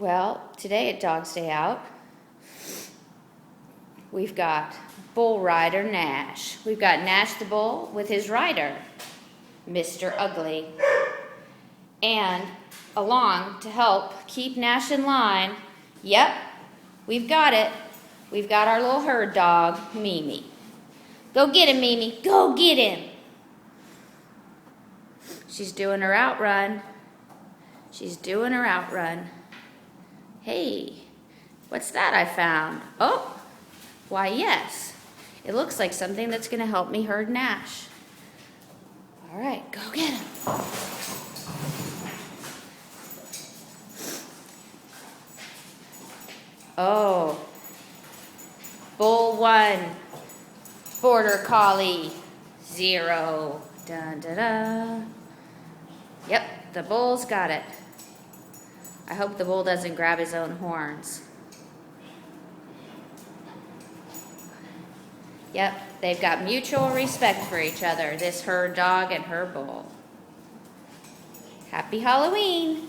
Well, today at Dog's Day Out, we've got bull rider Nash. We've got Nash the bull with his rider, Mr. Ugly. And along to help keep Nash in line, yep, we've got it. We've got our little herd dog, Mimi. Go get him, Mimi. Go get him. She's doing her outrun. She's doing her outrun. Hey, what's that I found? Oh, why yes. It looks like something that's going to help me herd Nash. All right, go get him. Oh, bull 1, border collie 0. Dun, da, da. Yep, the bull's got it. I hope the bull doesn't grab his own horns. Yep, they've got mutual respect for each other, this herd dog and her bull. Happy Halloween!